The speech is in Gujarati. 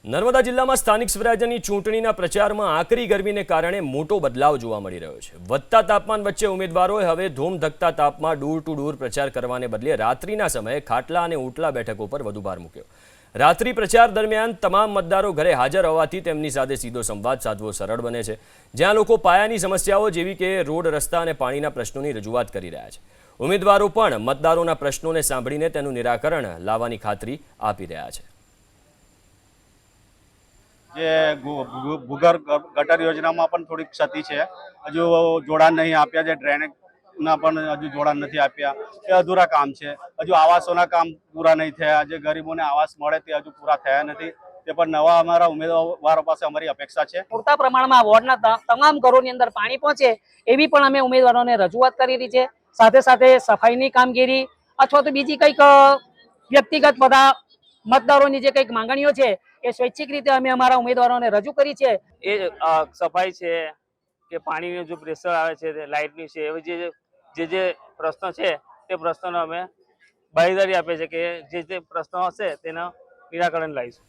નર્મદા જિલ્લામાં સ્થાનિક સ્વરાજ્યની ચૂંટણીના પ્રચારમાં આકરી ગરમીને કારણે મોટો બદલાવ જોવા મળી રહ્યો છે। વધતા તાપમાન વચ્ચે ઉમેદવારોએ હવે ધૂમધકતા તાપમાં ડોર ટુ ડોર પ્રચાર કરવાને બદલે રાત્રિના સમયે ખાટલા અને ઓટલા બેઠકો પર વધુ ભાર મૂક્યો। રાત્રિ પ્રચાર દરમિયાન તમામ મતદારો ઘરે હાજર હોવાથી તેમની સાથે સીધો સંવાદ સાધવો સરળ બને છે, જ્યાં લોકો પાયાની સમસ્યાઓ જેવી કે રોડ, રસ્તા અને પાણીના પ્રશ્નોની રજૂઆત કરી રહ્યા છે। ઉમેદવારો પણ મતદારોના પ્રશ્નોને સાંભળીને તેનું નિરાકરણ લાવવાની ખાતરી આપી રહ્યા છે। જે ભૂગર્ભ ગટર યોજનામાં પણ થોડી ક્ષતિ છે। હજુ જોડાણ નહીં આપ્યા છે, ડ્રેનેજના પણ હજુ જોડાણ નથી આપ્યા, એ અધૂરા કામ છે। હજુ આવાસોના કામ પૂરા નહીં થયા, જે ગરીબોને આવાસ મળે તે હજુ પૂરા થયા નથી। તે પણ નવા અમારા ઉમેદવારો પાસે અમારી અપેક્ષા છે। પૂરતા પ્રમાણમાં વોર્ડના તમામ ઘરોની અંદર પાણી પહોંચે એવી પણ અમે ઉમેદવારોને રજૂઆત કરેલી છે। સાથે સાથે સફાઈની કામગીરી અથવા તો બીજી કંઈક વ્યક્તિગત બધા મતદારોની જે કંઈક માંગણીઓ છે એ સ્વૈચ્છિક રીતે અમે અમારા ઉમેદવારોને રજૂ કરી છે। એ સફાઈ છે કે પાણીનું જો પ્રેશર આવે છે, લાઇટની છે, એવી જે પ્રશ્નો છે તે પ્રશ્નોનો અમે બાંયધરી આપીએ છીએ કે જે પ્રશ્નો હશે તેના નિરાકરણ લાવીશું।